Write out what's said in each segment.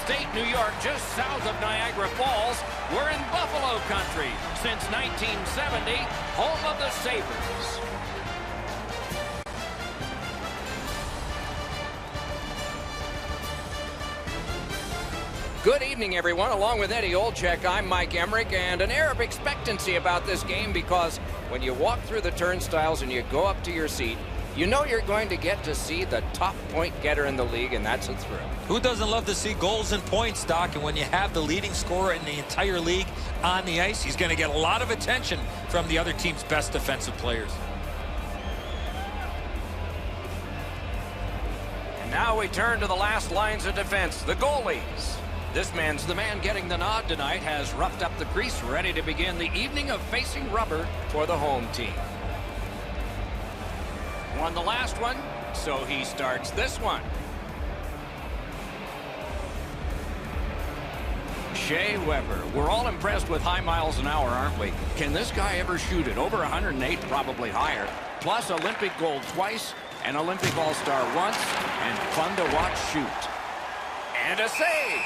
upstate New York, just south of Niagara Falls. We're in Buffalo country since 1970, home of the Sabres. Good evening, everyone. Along with Eddie Olczyk, I'm Mike Emmerich, and an air of expectancy about this game because when you walk through the turnstiles and you go up to your seat, you know you're going to get to see the top point getter in the league, and that's a thrill. Who doesn't love to see goals and points, Doc? And when you have the leading scorer in the entire league on the ice, he's going to get a lot of attention from the other team's best defensive players. And now we turn to the last lines of defense, the goalies. This man's the man getting the nod tonight, has roughed up the crease, ready to begin the evening of facing rubber for the home team. Won the last one, so he starts this one. Shea Weber. We're all impressed with high miles an hour, aren't we? Can this guy ever shoot it? Over 108, probably higher. Plus Olympic gold twice, an Olympic All-Star once, and fun to watch shoot. And a save!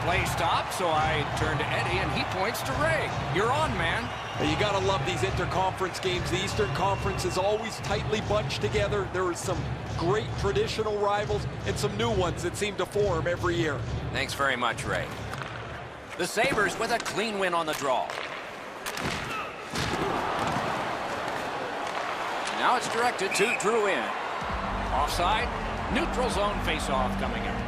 Play stops, so I turn to Eddie, and he points to Ray. You're on, man. You got to love these interconference games. The Eastern Conference is always tightly bunched together. There are some great traditional rivals and some new ones that seem to form every year. Thanks very much, Ray. The Sabres with a clean win on the draw. Now it's directed to Drouin. Offside, neutral zone face-off coming up.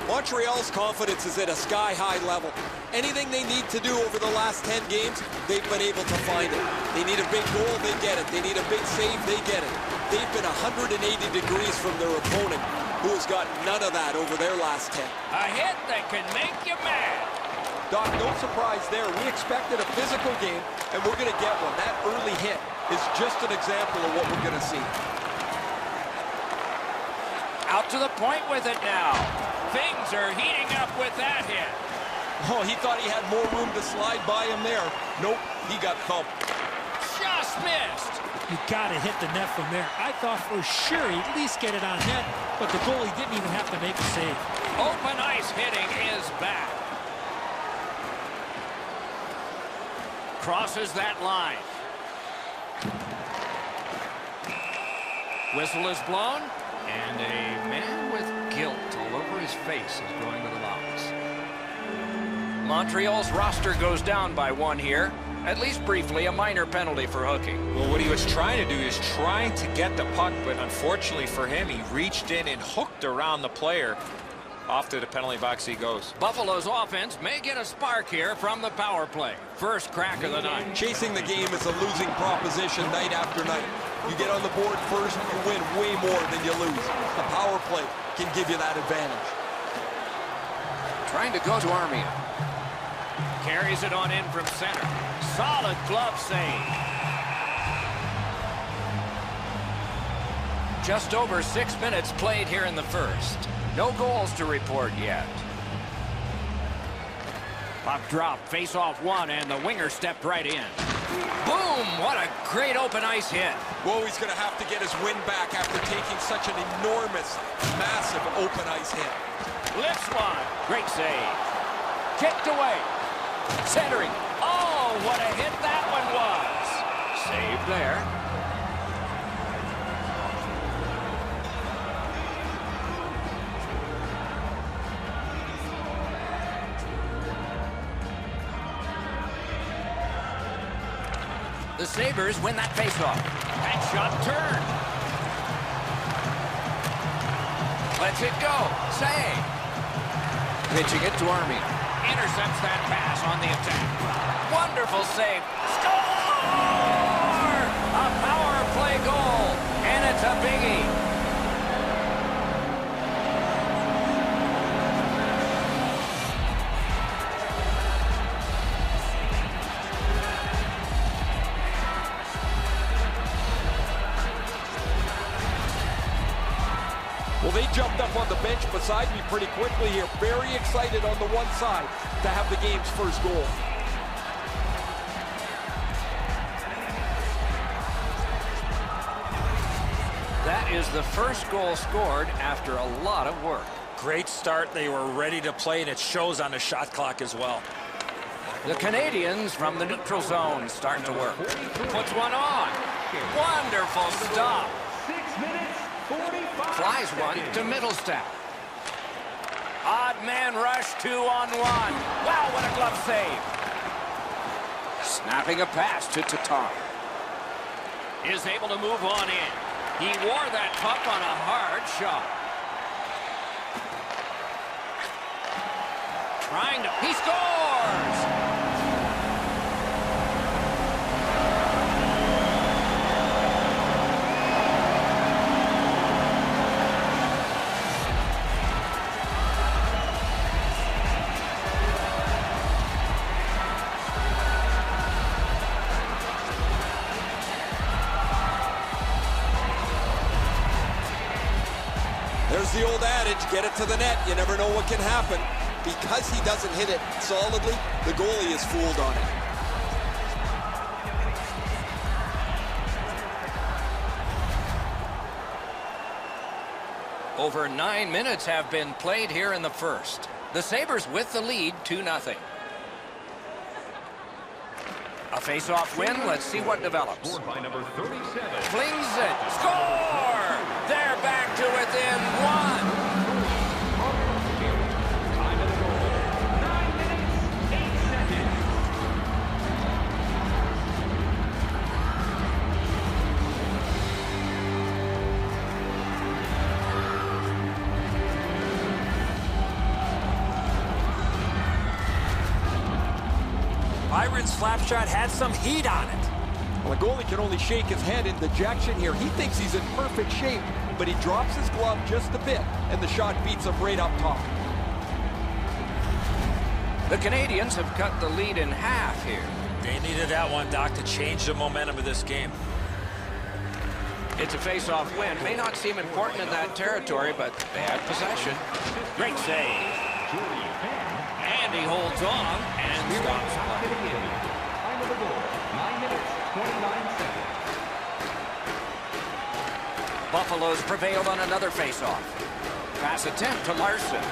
Montreal's confidence is at a sky-high level. Anything they need to do over the last 10 games, they've been able to find it. They need a big goal, they get it. They need a big save, they get it. They've been 180 degrees from their opponent, who has got none of that over their last 10. A hit that can make you mad. Doc, no surprise there. We expected a physical game, and we're going to get one. That early hit is just an example of what we're going to see. Out to the point with it now. Things are heating up with that hit. Oh, he thought he had more room to slide by him there. Nope, he got thumped. Just missed. You got to hit the net from there. I thought for sure he'd at least get it on net, but the goalie didn't even have to make a save. Open ice hitting is back. Crosses that line. Whistle is blown, and a man with guilt all over his face is going to the box. Montreal's roster goes down by one here. At least briefly, a minor penalty for hooking. Well, what he was trying to do is trying to get the puck, but unfortunately for him, he reached in and hooked around the player. Off to the penalty box he goes. Buffalo's offense may get a spark here from the power play. First crack of the night. Chasing the game is a losing proposition night after night. You get on the board first, you win way more than you lose. The power play can give you that advantage. Trying to go to Armia. Carries it on in from center. Solid glove save. Just over 6 minutes played here in the first. No goals to report yet. Puck drop, face-off one, and the winger stepped right in. Boom! What a great open ice hit. Well, he's going to have to get his win back after taking such an enormous, massive open ice hit. Lifts one. Great save. Kicked away. Centering. Oh, what a hit that one was. Saved there. The Sabres win that faceoff. That shot turned. Lets it go. Save. Pitching it to Armia. Intercepts that pass on the attack. Wonderful save. Score! A power play goal. And it's a biggie. Well, they jumped up on the bench beside me pretty quickly here. Very excited on the one side to have the game's first goal. That is the first goal scored after a lot of work. Great start. They were ready to play, and it shows on the shot clock as well. The Canadiens from the neutral zone start to work. Puts one on. Wonderful stop. 6 minutes, 45 Flies one to Mittelstadt. Odd man rush, 2-on-1. Wow, what a glove save. Snapping a pass to Tatar. Is able to move on in. He wore that puck on a hard shot. Trying to... He scores! There's the old adage, get it to the net. You never know what can happen. Because he doesn't hit it solidly, the goalie is fooled on it. Over 9 minutes have been played here in the first. The Sabres with the lead, 2-0. A face-off win. Let's see what develops. by number 37. Flings it. Score! They're back to within 1. Time of the goal, 9 minutes, 8 seconds. Byron's slap shot had some heat on it. Well, the goalie can only shake his head in dejection here. He thinks he's in perfect shape, but he drops his glove just a bit, and the shot beats him right up top. The Canadiens have cut the lead in half here. They needed that one, Doc, to change the momentum of this game. It's a face-off win. May not seem important in that territory, but they have possession. Great save. And he holds on and stops play. Time of the goal, 9 minutes, 29 seconds. Buffalo's prevailed on another face-off. Pass attempt to Larsson.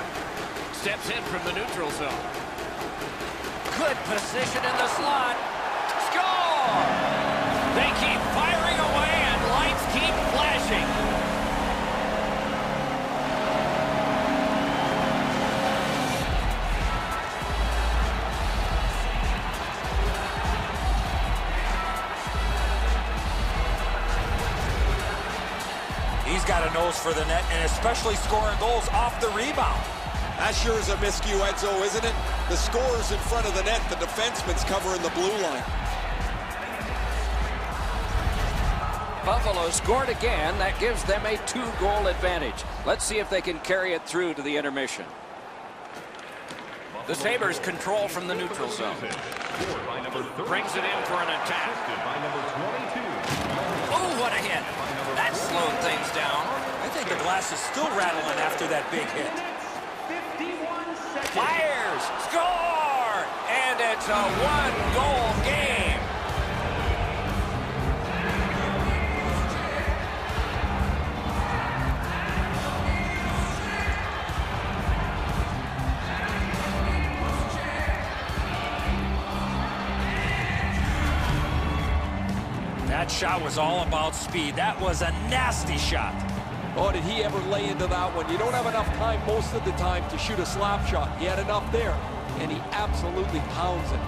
Steps in from the neutral zone. Good position in the slot. Score! They keep firing away and lights keep flashing. He's got a nose for the net, and especially scoring goals off the rebound. That sure is a miscue, Edzo, isn't it? The scorer's in front of the net, the defenseman's covering the blue line. Buffalo scored again. That gives them a 2-goal advantage. Let's see if they can carry it through to the intermission. The Sabres control from the neutral zone. Brings it in for an attack. Oh, what a hit. That slowed things down. I think the glass is still rattling after that big hit. Fires! Score! And it's a 1-goal game. That shot was all about speed. That was a nasty shot. Oh, did he ever lay into that one? You don't have enough time most of the time to shoot a slap shot. He had enough there, and he absolutely pounds it.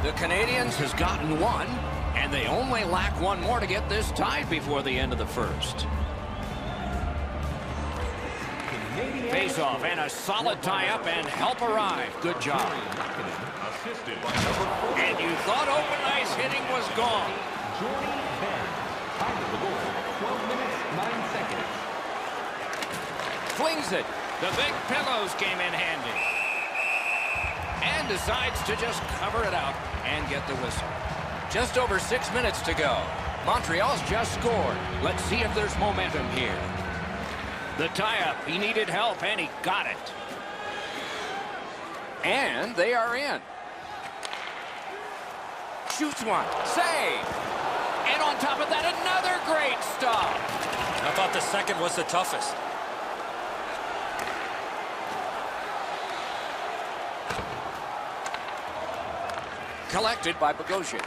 The Canadiens has gotten one, and they only lack one more to get this tied before the end of the first. Face-off and a solid tie-up and help arrive. Good job. And you thought open ice hitting was gone. Benn. Time of the goal, 12 minutes, 9 seconds. Flings it. The big pillows came in handy. And decides to just cover it out and get the whistle. Just over 6 minutes to go. Montreal's just scored. Let's see if there's momentum here. The tie-up, he needed help, and he got it. And they are in. Shoots one. Save. And on top of that, another great stop. I thought the second was the toughest. Collected by Bogosian.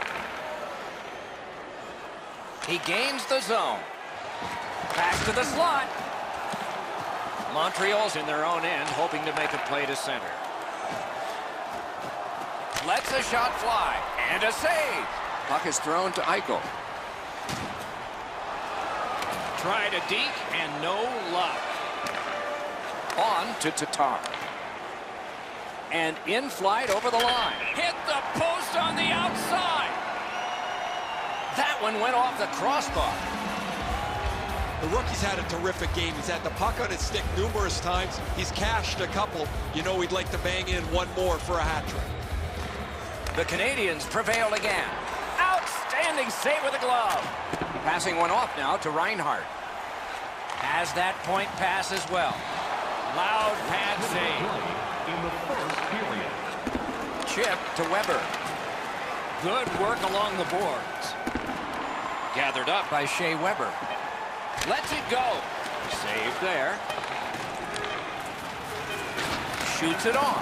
He gains the zone. Pass to the slot. Montreal's in their own end, hoping to make a play to center. Lets a shot fly. And a save. Puck is thrown to Eichel. Try to deke and no luck. On to Tatar. And in flight over the line. Hit the post on the outside. That one went off the crossbar. The rookie's had a terrific game. He's had the puck on his stick numerous times. He's cashed a couple. You know he'd like to bang in one more for a hat trick. The Canadiens prevailed again. Outstanding save with a glove. Passing one off now to Reinhart. Has that point pass as well. Loud pad save. In the first period. Chip to Weber. Good work along the boards. Gathered up by Shea Weber. Lets it go. Saved there. Shoots it on.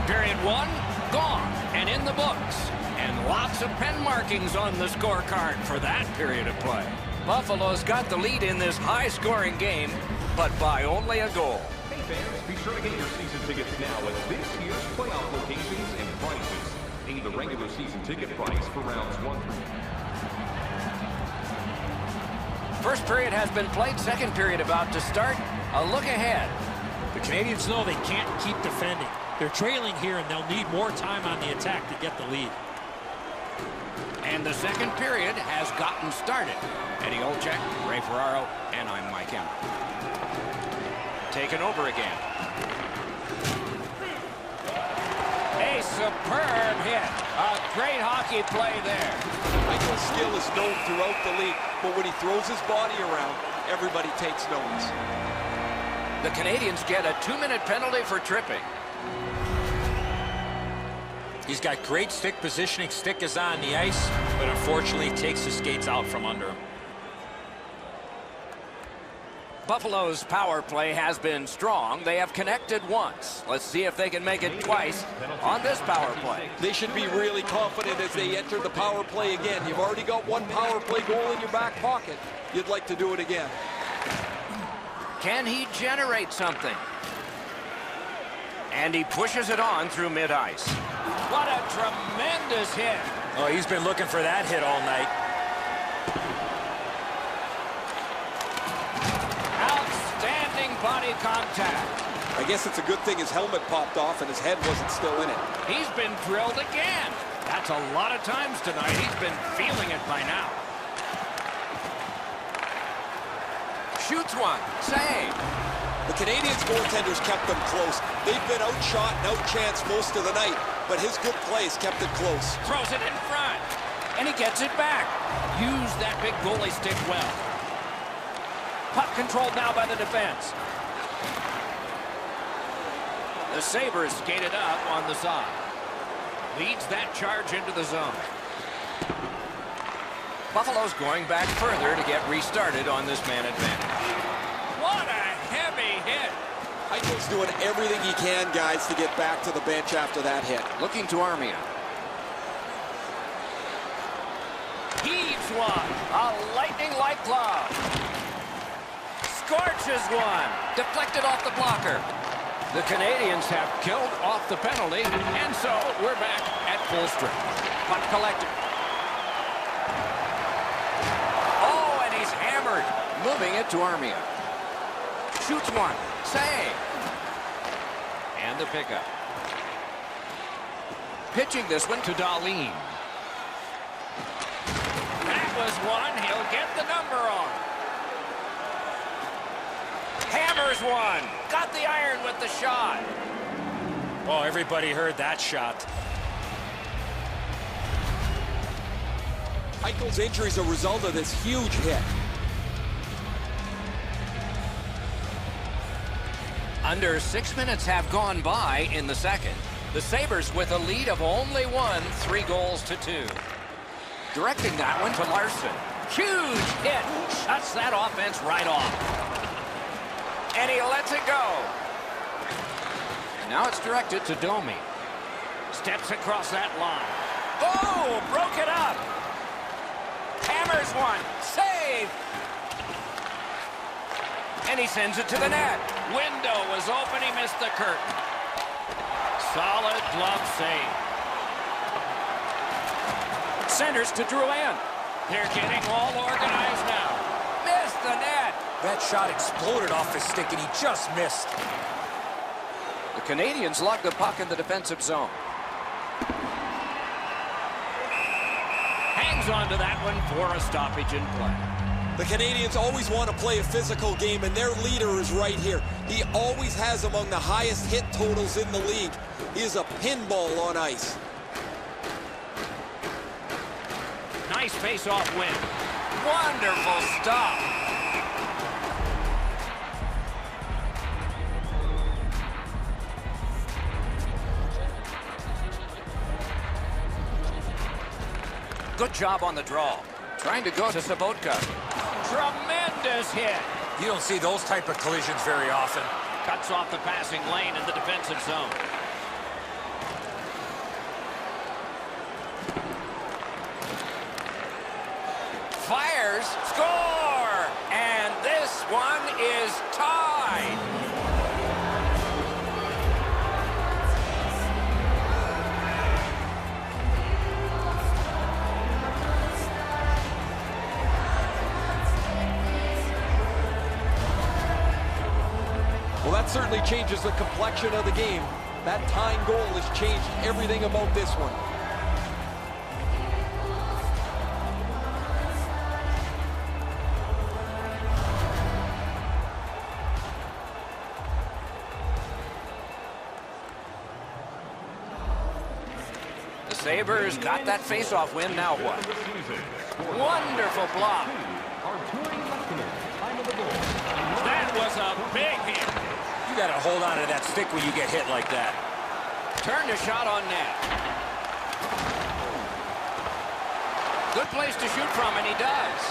Period one, gone and in the books. And lots of pen markings on the scorecard for that period of play. Buffalo's got the lead in this high-scoring game, but by only a goal. Hey fans, be sure to get your season tickets now at this year's playoff locations and prices. Pay the regular season ticket price for rounds 1 through. First period has been played. Second period about to start. A look ahead. The Canadiens know they can't keep defending. They're trailing here, and they'll need more time on the attack to get the lead. And the second period has gotten started. Eddie Olczyk, Ray Ferraro, and I'm Mike Emmer. Taken over again. A superb hit. A great hockey play there. Eichel's skill is known throughout the league, but when he throws his body around, everybody takes notice. The Canadiens get a 2-minute penalty for tripping. He's got great stick positioning. Stick is on the ice, but unfortunately takes his skates out from under him. Buffalo's power play has been strong. They have connected once. Let's see if they can make it twice on this power play. They should be really confident as they enter the power play again. You've already got one power play goal in your back pocket. You'd like to do it again. Can he generate something? And he pushes it on through mid-ice. What a tremendous hit. Oh, he's been looking for that hit all night. Outstanding body contact. I guess it's a good thing his helmet popped off and his head wasn't still in it. He's been drilled again. That's a lot of times tonight. He's been feeling it by now. Shoots one. Save. The Canadiens goaltenders kept them close. They've been outshot and outchanced most of the night, but his good plays kept it close. Throws it in front. And he gets it back. Used that big goalie stick well. Puck controlled now by the defense. The Sabres skated up on the side. Leads that charge into the zone. Buffalo's going back further to get restarted on this man advantage. What a heavy hit. Eichel's doing everything he can, guys, to get back to the bench after that hit. Looking to Armia. Heaves one. A lightning-like glove. Scorches one. Deflected off the blocker. The Canadiens have killed off the penalty, and so we're back at full strength. Puck collected. Oh, and he's hammered. Moving it to Armia. Shoots one. Save. And the pickup. Pitching this one to Dahlin. That was one. He'll get the number on. Hammers one. Got the iron with the shot. Oh, everybody heard that shot. Eichel's injury is a result of this huge hit. Under 6 minutes have gone by in the second. The Sabres with a lead of only 1, 3-2. Directing that one to Larsson. Huge hit. Shuts that offense right off. And he lets it go. And now it's directed to Domi. Steps across that line. Oh, broke it up. Hammers one. Save. And he sends it to the net. Window was open. He missed the curtain. Solid glove save. Centers to Drouin. They're getting all organized now. Missed the net. That shot exploded off his stick, and he just missed. The Canadiens lug the puck in the defensive zone. Hangs on to that one for a stoppage in play. The Canadiens always want to play a physical game, and their leader is right here. He always has among the highest hit totals in the league. He is a pinball on ice. Nice face-off win. Wonderful stop. Good job on the draw. Trying to go to Sabotka. Tremendous hit. You don't see those type of collisions very often. Cuts off the passing lane in the defensive zone. Fires, score! And this one is tied. Well, that certainly changes the complexion of the game. That tying goal has changed everything about this one. Sabres got that face-off win. Now what? Wonderful block. That was a big hit. You got to hold on to that stick when you get hit like that. Turned a shot on net. Good place to shoot from, and he does.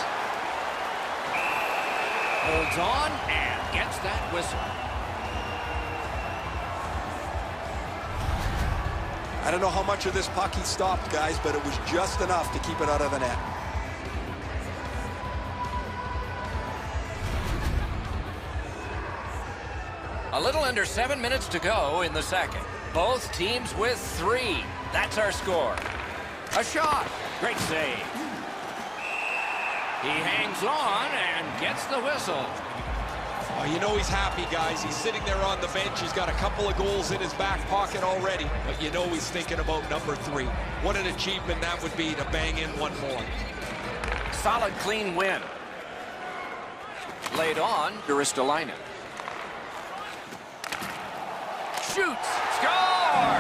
Holds on and gets that whistle. I don't know how much of this puck he stopped, guys, but it was just enough to keep it out of the net. A little under 7 minutes to go in the second. Both teams with 3. That's our score. A shot. Great save. He hangs on and gets the whistle. Oh, you know he's happy, guys. He's sitting there on the bench. He's got a couple of goals in his back pocket already. But you know he's thinking about number 3. What an achievement that would be to bang in one more. Solid, clean win. Laid on to Ristolainen. Shoots. Score!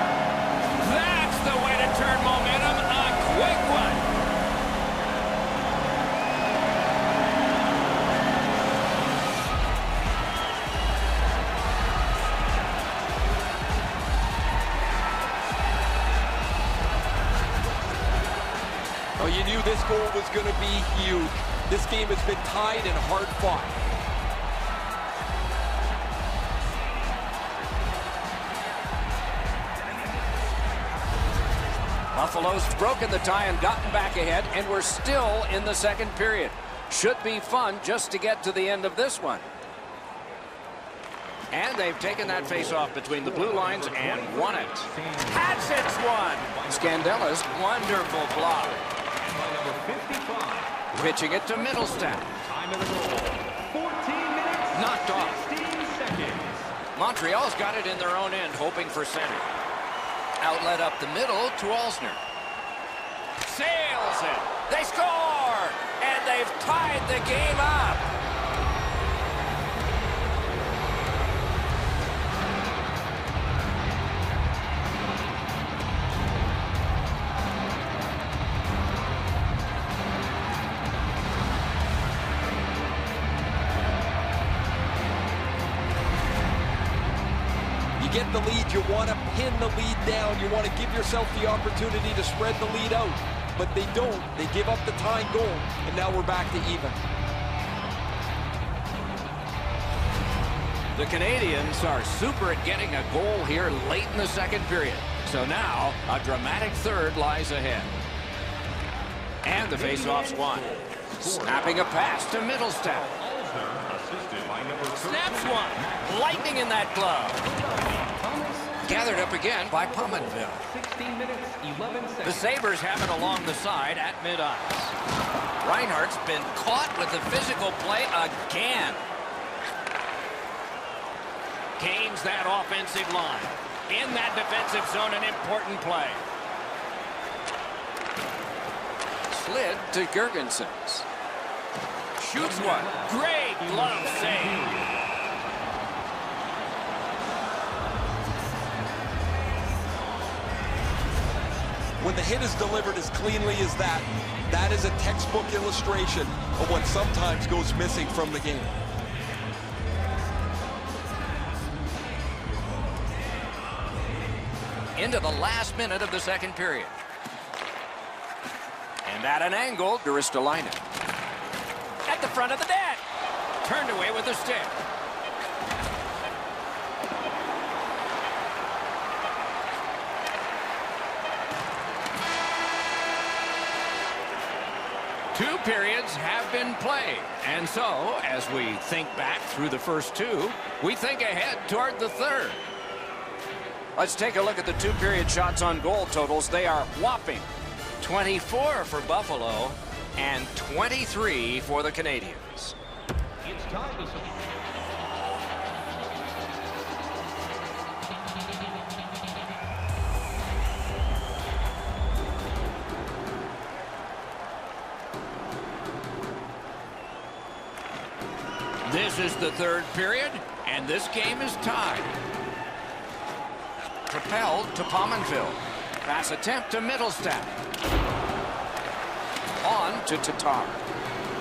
That's the way to turn momentum. A quick one. Oh, you knew this goal was going to be huge. This game has been tied and hard fought. Buffalo's broken the tie and gotten back ahead, and we're still in the second period. Should be fun just to get to the end of this one. And they've taken that face-off between the blue lines and won it. Hatsits one. Scandella's wonderful block. Pitching it to Mittelstadt. Time of the goal, 14 minutes, Knocked off. 16 seconds. Montreal's got it in their own end, hoping for center. Outlet up the middle to Alzner. Sails it. They score! And they've tied the game up. get the lead, you want to pin the lead down. You want to give yourself the opportunity to spread the lead out. But they don't. They give up the tying goal, and now we're back to even. The Canadiens are super at getting a goal here late in the second period. So now, a dramatic third lies ahead. And the faceoff's won. Snapping a pass to Mittelstadt. Snaps one. Lightning in that glove. Gathered up again by Pominville. 16 minutes, 11 seconds. The Sabres have it along the side at mid-ice. Reinhart's been caught with the physical play again. Gains that offensive line. In that defensive zone, an important play. Slid to Girgensons. Shoots one. Great glove save. When the hit is delivered as cleanly as that, that is a textbook illustration of what sometimes goes missing from the game. Into the last minute of the second period. And at an angle, Ristolainen. At the front of the net. Turned away with the stick. Two periods have been played. And so, as we think back through the first two, we think ahead toward the third. Let's take a look at the two-period shots on goal totals. They are whopping 24 for Buffalo and 23 for the Canadiens. It's time to... This is the third period, and this game is tied. Propelled to Pominville. Pass attempt to Mittelstadt. On to Tatar.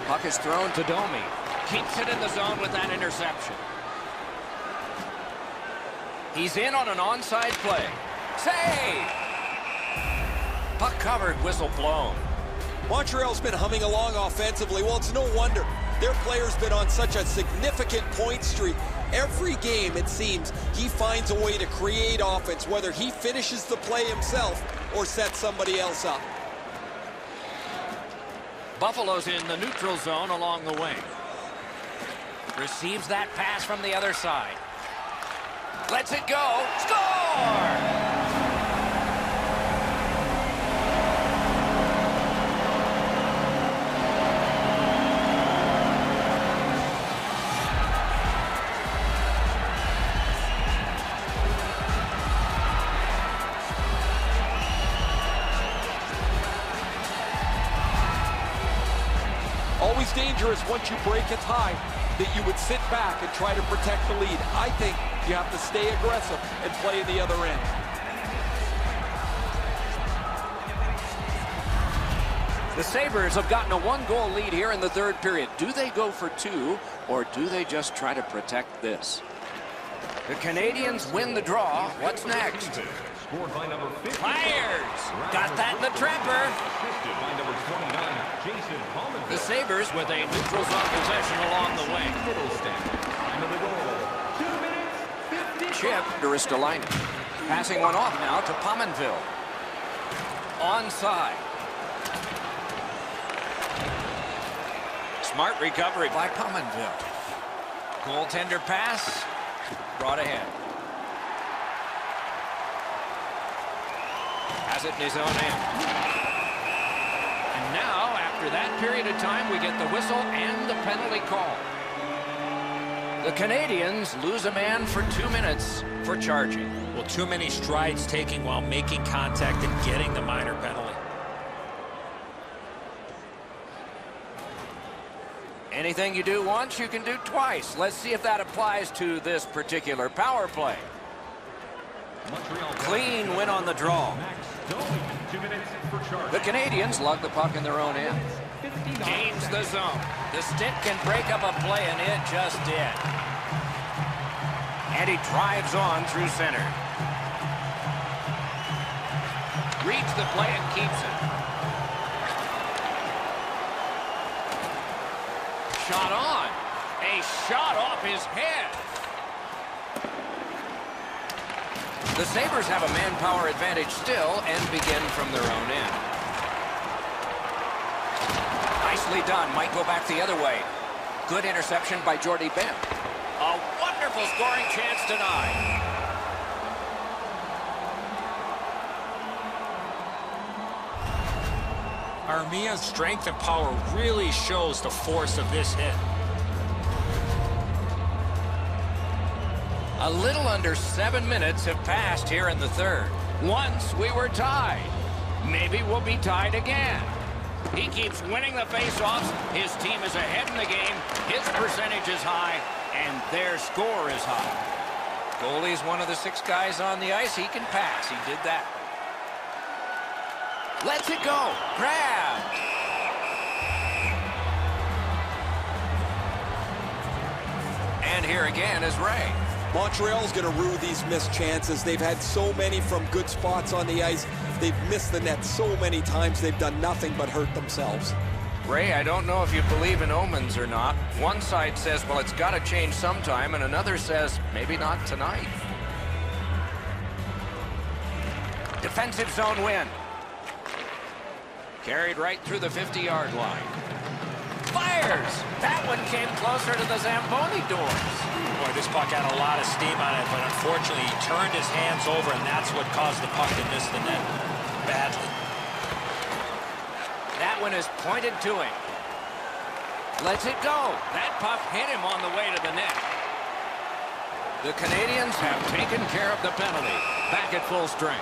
Puck is thrown to Domi. Keeps it in the zone with that interception. He's in on an onside play. Save! Puck covered, whistle blown. Montreal's been humming along offensively. Well, it's no wonder. Their player's been on such a significant point streak. Every game, it seems, he finds a way to create offense, whether he finishes the play himself or sets somebody else up. Buffalo's in the neutral zone along the wing. Receives that pass from the other side. Lets it go. Score! Always dangerous once you break a tie that you would sit back and try to protect the lead. I think you have to stay aggressive and play the other end. The Sabres have gotten a one-goal lead here in the third period. Do they go for two, or do they just try to protect this? The Canadiens win the draw. What's next? Scored by number 50. Fires! Got that in the trapper. Assisted by number 29, Jason Pominville. The Sabres with a neutral zone possession along the wing. Mittelstadt. Time of the goal. 2 minutes, 50. Chip to Ristolainen. Passing one off now to Pominville. Onside. Smart recovery by Pominville. Goaltender pass. Brought ahead. Has it in his own end. And now, after that period of time, we get the whistle and the penalty call. The Canadiens lose a man for 2 minutes for charging. Well, too many strides taking while making contact and getting the minor penalty. Anything you do once, you can do twice. Let's see if that applies to this particular power play. Montreal Clean win on the draw. Domi, 2 minutes for charge. The Canadiens lug the puck in their own end. Gains the zone. The stick can break up a play, and it just did. And he drives on through center. Reads the play and keeps it. Shot on. A shot off his head. The Sabres have a manpower advantage still and begin from their own end. Nicely done. Might go back the other way. Good interception by Benn. A wonderful scoring chance denied. Armia's strength and power really shows the force of this hit. A little under 7 minutes have passed here in the third. Once we were tied. Maybe we'll be tied again. He keeps winning the faceoffs. His team is ahead in the game. His percentage is high, and their score is high. Goalie's one of the 6 guys on the ice. He can pass. He did that. Lets it go. Grab. And here again is Ray. Montreal's going to rue these missed chances. They've had so many from good spots on the ice. They've missed the net so many times. They've done nothing but hurt themselves. Ray, I don't know if you believe in omens or not. One side says, well, it's got to change sometime, and another says, maybe not tonight. Defensive zone win. Carried right through the 50-yard line. Fires! That one came closer to the Zamboni doors. Boy, this puck had a lot of steam on it, but unfortunately he turned his hands over, and that's what caused the puck to miss the net badly. That one is pointed to him. Lets it go. That puck hit him on the way to the net. The Canadiens have taken care of the penalty. Back at full strength.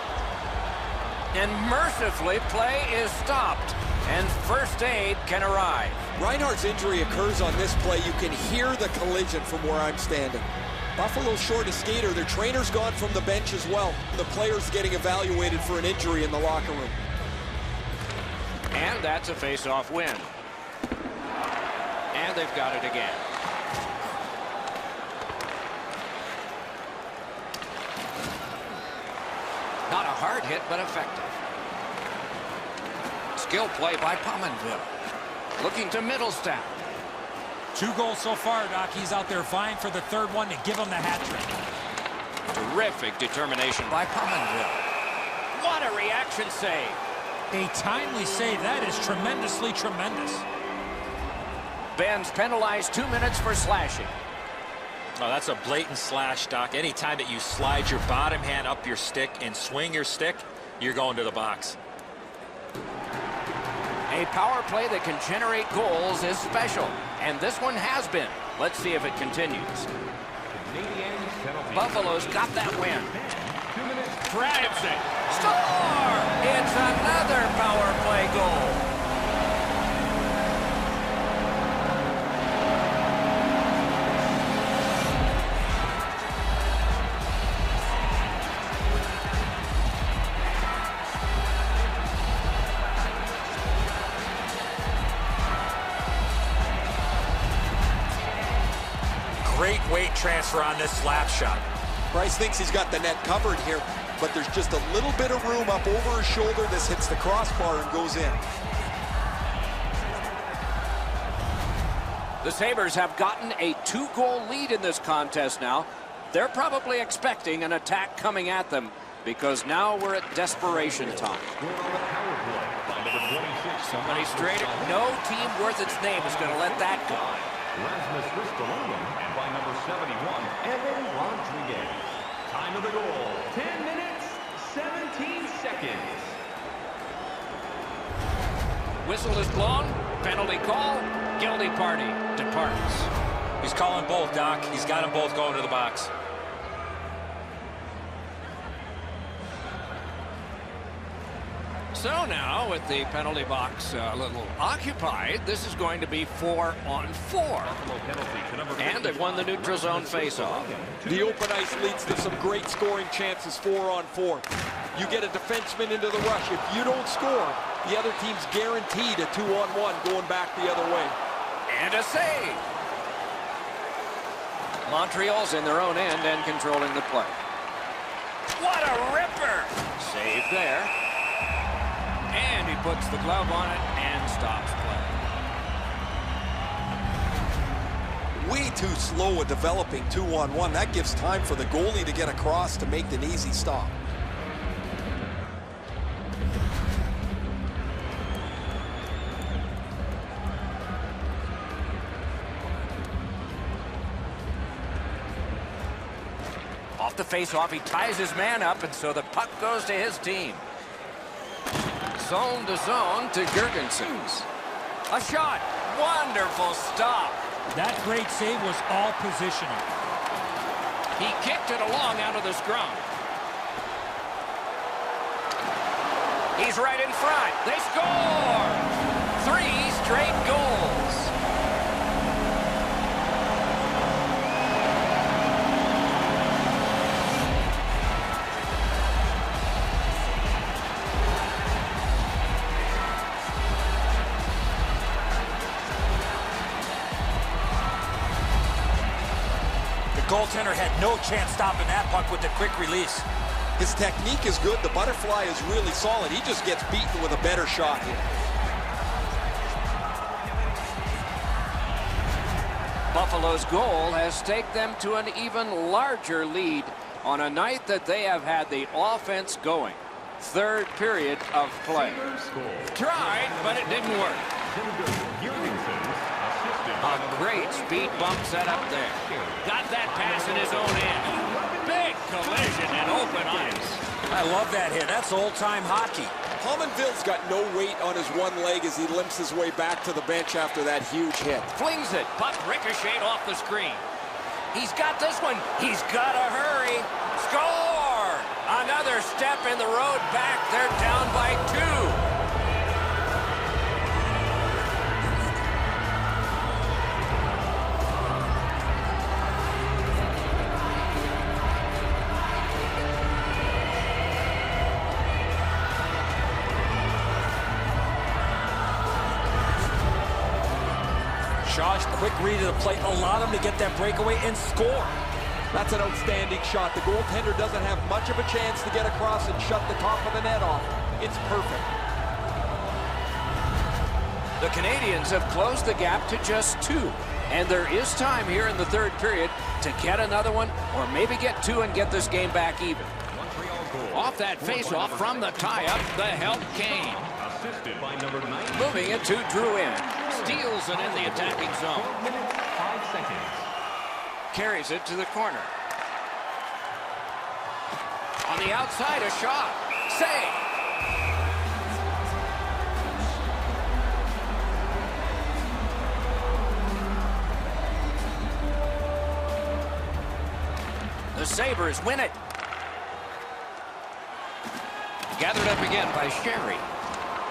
And mercifully, play is stopped. And first aid can arrive. Reinhart's injury occurs on this play. You can hear the collision from where I'm standing. Buffalo's short a skater. Their trainer's gone from the bench as well. The player's getting evaluated for an injury in the locker room. And that's a face-off win. And they've got it again. Not a hard hit, but effective. Skill play by Pominville. Looking to Mittelstadt. 2 goals so far, Doc. He's out there vying for the third one to give him the hat trick. Terrific determination by Pominville. What a reaction save. A timely save. That is tremendously tremendous. Benn's penalized 2 minutes for slashing. Oh, that's a blatant slash, Doc. Anytime that you slide your bottom hand up your stick and swing your stick, you're going to the box. A power play that can generate goals is special, and this one has been. Let's see if it continues. Buffalo's got that win. Grabs it. Score! It's another power play goal. Great weight transfer on this slap shot. Price thinks he's got the net covered here, but there's just a little bit of room up over his shoulder. This hits the crossbar and goes in. The Sabres have gotten a 2-goal lead in this contest now. They're probably expecting an attack coming at them because now we're at desperation time. Somebody straight. No team worth its name is going to let that go. Rasmus, Ristolainen, and by number 71, Rodrigues. Time of the goal, 10 minutes, 17 seconds. Whistle is blown. Penalty call. Guilty party departs. He's calling both, Doc. He's got them both going to the box. So now, with the penalty box a little occupied, this is going to be 4-on-4. And they've won the neutral zone faceoff. The open ice leads to some great scoring chances 4-on-4. You get a defenseman into the rush. If you don't score, the other team's guaranteed a 2-on-1 going back the other way. And a save. Montreal's in their own end and controlling the play. What a ripper! Save there. And he puts the glove on it and stops play. Way too slow at developing 2-on-1. That gives time for the goalie to get across to make an easy stop. Off the face-off, he ties his man up, and so the puck goes to his team. Zone to zone to Girgensons. A shot. Wonderful stop. That great save was all positional. He kicked it along out of the scrum. He's right in front. They score! 3 straight goals. Goaltender had no chance stopping that puck with the quick release. His technique is good. The butterfly is really solid. He just gets beaten with a better shot here. Buffalo's goal has staked them to an even larger lead on a night that they have had the offense going. Third period of play. Tried, but it didn't work. A great speed bump set up there. Got that pass in his own end. Big collision in open ice. I love that hit. That's old-time hockey. Pominville's got no weight on his one leg as he limps his way back to the bench after that huge hit. Flings it. Puck ricocheted off the screen. He's got this one. He's got to hurry. Score! Another step in the road back. They're down by 2. Shaw's quick read of the plate allowed him to get that breakaway and score. That's an outstanding shot. The goaltender doesn't have much of a chance to get across and shut the top of the net off. It's perfect. The Canadiens have closed the gap to just 2. And there is time here in the third period to get another one or maybe get 2 and get this game back even. Off that face-off from the tie-up, the help came. Assisted by number 9. Moving it to Drouin. Steals it in the attacking zone. 12 minutes, 5 seconds. Carries it to the corner. On the outside, a shot. Save. The Sabres win it. Gathered up again by Sheary.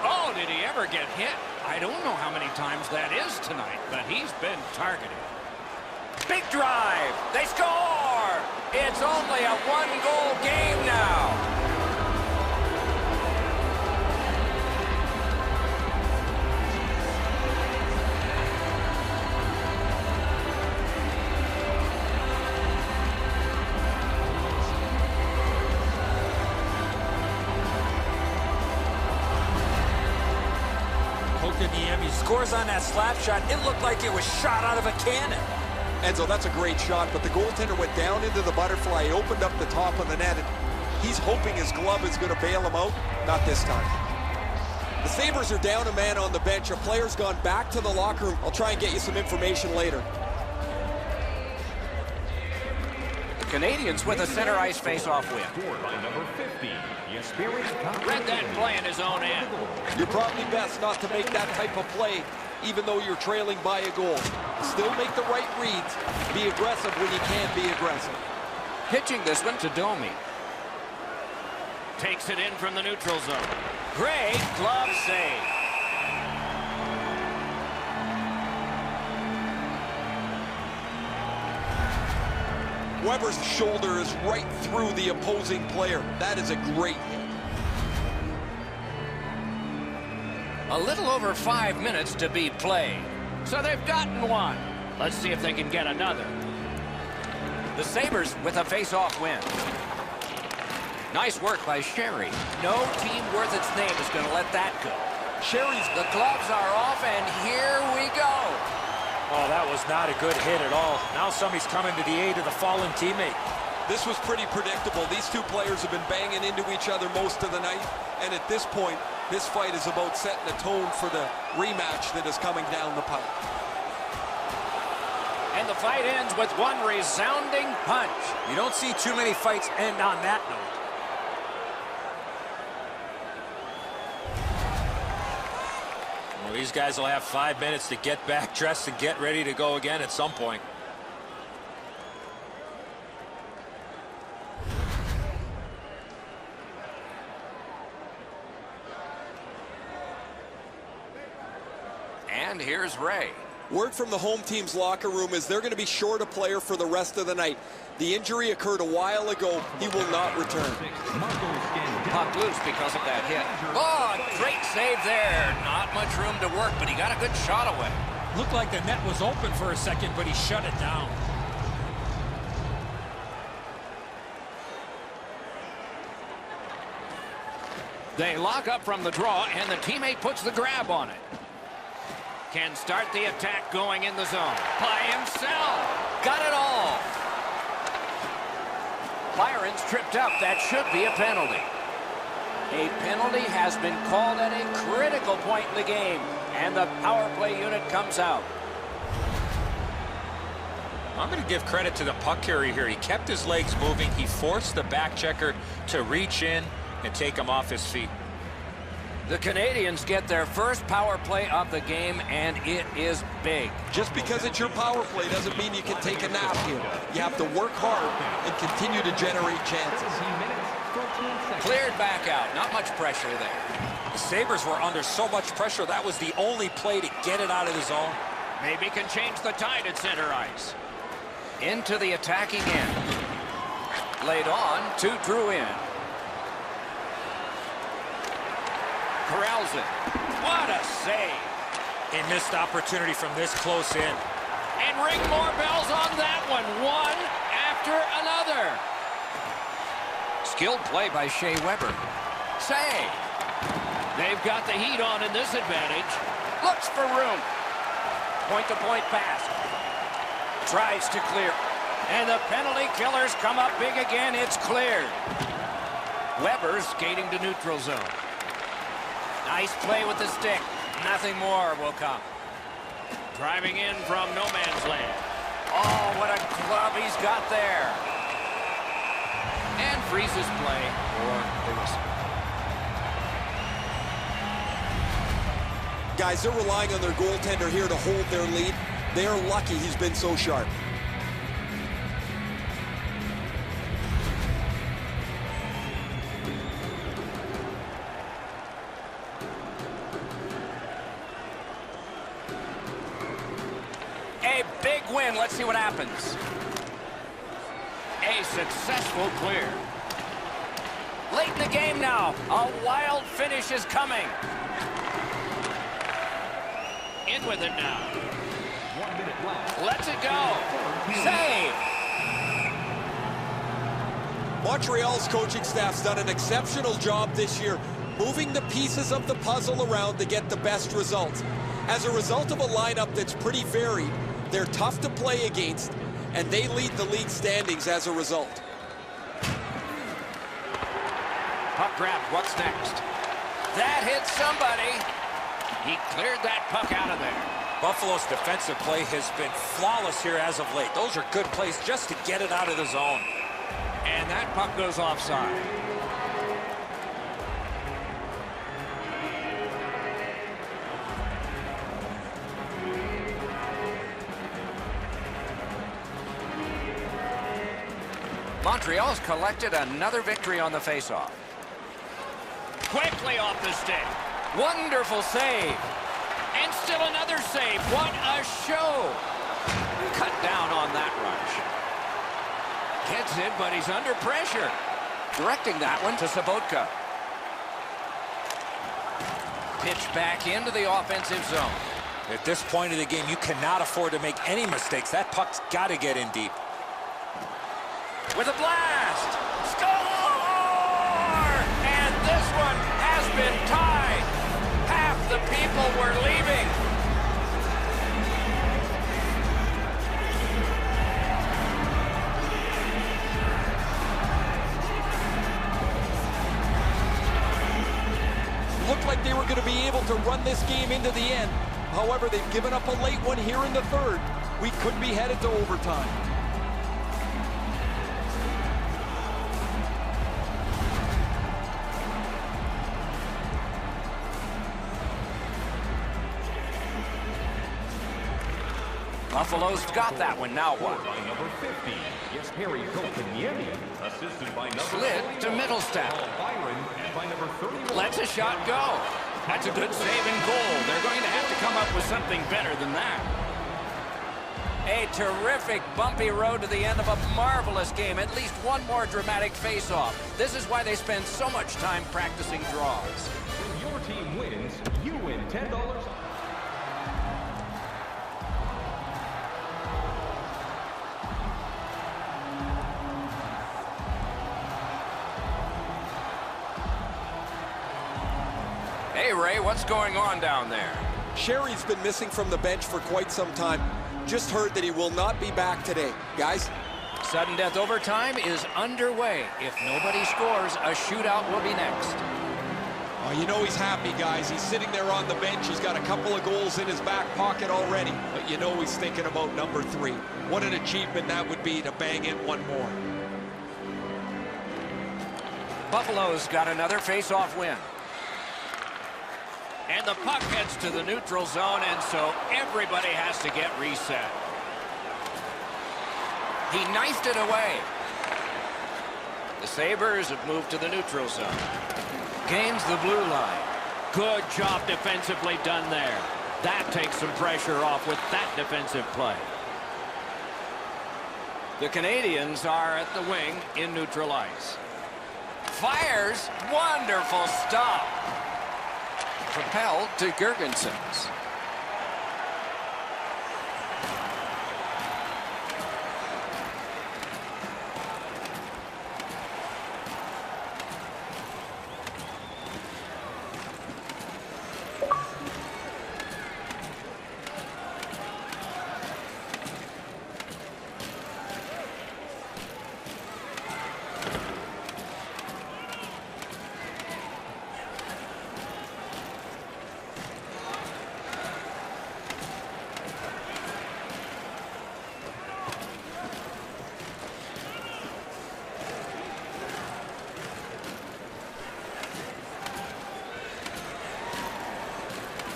Oh, did he ever get hit? I don't know how many times that is tonight, but he's been targeted. Big drive. They score. It's only a 1-goal game now. Kotkaniemi scores on that slap shot. It looked like it was shot out of a cannon. Enzo, that's a great shot, but the goaltender went down into the butterfly. He opened up the top of the net, and he's hoping his glove is going to bail him out. Not this time. The Sabres are down a man on the bench. A player's gone back to the locker room. I'll try and get you some information later. The Canadiens with a center ice face-off win. Scored by number 50. The experienced Read that play in his own end. You're probably best not to make that type of play, even though you're trailing by a goal. Still make the right reads. Be aggressive when you can be aggressive. Pitching this one to Domi. Takes it in from the neutral zone. Great glove save. Weber's shoulder is right through the opposing player. That is a great hit. A little over 5 minutes to be played. So they've gotten one. Let's see if they can get another. The Sabres with a face-off win. Nice work by Sheary. No team worth its name is going to let that go. Sheary's, the gloves are off, and here we go. Oh, that was not a good hit at all. Now somebody's coming to the aid of the fallen teammate. This was pretty predictable. These two players have been banging into each other most of the night, and at this point, this fight is about setting a tone for the rematch that is coming down the pipe. And the fight ends with one resounding punch. You don't see too many fights end on that note. Well, these guys will have 5 minutes to get back dressed and get ready to go again at some point. And here's Ray. Word from the home team's locker room is they're going to be short a player for the rest of the night. The injury occurred a while ago. He will not return. Puck loose because of that hit. Oh, great save there. Not much room to work, but he got a good shot away. Looked like the net was open for a second, but he shut it down. They lock up from the draw, and the teammate puts the grab on it. Can start the attack going in the zone. By himself. Got it all. Byron's tripped up. That should be a penalty. A penalty has been called at a critical point in the game, and the power play unit comes out. I'm going to give credit to the puck carrier here. He kept his legs moving. He forced the back checker to reach in and take him off his feet. The Canadiens get their first power play of the game, and it is big. Just because it's your power play doesn't mean you can take a nap here. You have to work hard and continue to generate chances. Cleared back out. Not much pressure there. The Sabres were under so much pressure. That was the only play to get it out of the zone. Maybe can change the tide at center ice. Into the attacking end. Laid on to Drouin. Corrals it. What a save. A missed opportunity from this close in. And ring more bells on that one. One after another. Skilled play by Shea Weber. Save. They've got the heat on in this advantage. Looks for room. Point-to-point pass. Tries to clear. And the penalty killers come up big again. It's cleared. Weber skating to neutral zone. Nice play with the stick. Nothing more will come. Driving in from no man's land. Oh, what a glove he's got there. And freezes play for the whistle. Guys, they're relying on their goaltender here to hold their lead. They are lucky he's been so sharp. A big win. Let's see what happens. A successful clear. Late in the game now. A wild finish is coming. In with it now. 1 minute left. Lets it go. Save. Montreal's coaching staff's done an exceptional job this year, moving the pieces of the puzzle around to get the best results. As a result of a lineup that's pretty varied, they're tough to play against, and they lead the league standings as a result. Puck grab. What's next? That hits somebody. He cleared that puck out of there. Buffalo's defensive play has been flawless here as of late. Those are good plays just to get it out of the zone. And that puck goes offside. Montreal's collected another victory on the faceoff. Quickly off the stick. Wonderful save. And still another save. What a show. Cut down on that rush. Gets it, but he's under pressure. Directing that one to Sabotka. Pitch back into the offensive zone. At this point of the game, you cannot afford to make any mistakes. That puck's got to get in deep. with a blast. Score! And this one has been tied. Half the people were leaving. Looked like they were going to be able to run this game into the end. However, they've given up a late one here in the third. We could be headed to overtime. Buffalo's got that one. Now what? By number 50, yes, Harry Kotkaniemi, assisted by number Slid to Mittelstadt. Byron, and by number 31. Lets a shot go. That's a good save and goal. They're going to have to come up with something better than that. A terrific bumpy road to the end of a marvelous game. At least one more dramatic face-off. This is why they spend so much time practicing draws. If your team wins, you win $10. Hey, Ray, what's going on down there? Sheary's been missing from the bench for quite some time. Just heard that he will not be back today. Guys? Sudden death overtime is underway. If nobody scores, a shootout will be next. Oh, you know he's happy, guys. He's sitting there on the bench. He's got a couple of goals in his back pocket already. But you know he's thinking about number 3. What an achievement that would be to bang in one more. Buffalo's got another face-off win. And the puck heads to the neutral zone, and so everybody has to get reset. He knifed it away. The Sabres have moved to the neutral zone. Gains the blue line. Good job defensively done there. That takes some pressure off with that defensive play. The Canadiens are at the wing in neutral ice. Fires. Wonderful stop. Propelled to Girgensons.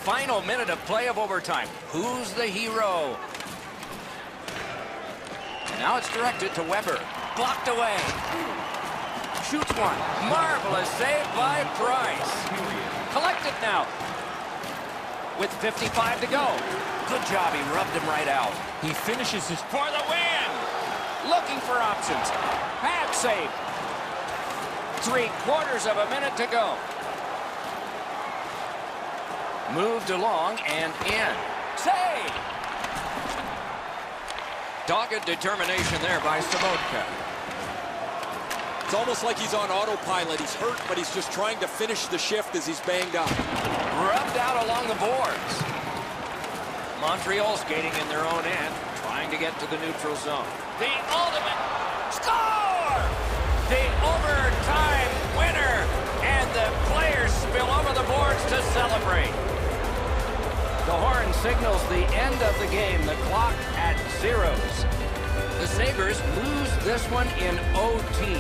Final minute of play of overtime. Who's the hero? And now it's directed to Weber. Blocked away. Shoots one. Marvelous save by Price. Collected now. With 55 to go. Good job. He rubbed him right out. He finishes his... For the win. Looking for options. Pad save. 3/4 of a minute to go. Moved along and in. Save! Dogged determination there by Sabotka. It's almost like he's on autopilot. He's hurt, but he's just trying to finish the shift as he's banged up. Rubbed out along the boards. Montreal skating in their own end, trying to get to the neutral zone. The ultimate score! The overtime winner! And the players spill over the boards to celebrate. The horn signals the end of the game, the clock at zeros. The Sabres lose this one in OT.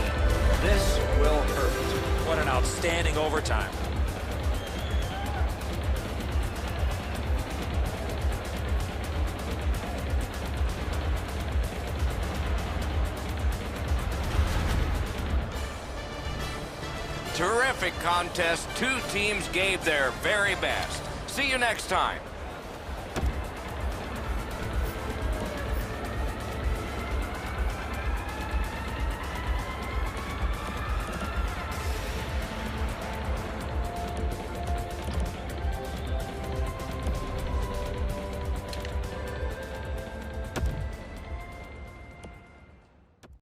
This will hurt. What an outstanding overtime. Terrific contest. Two teams gave their very best. See you next time.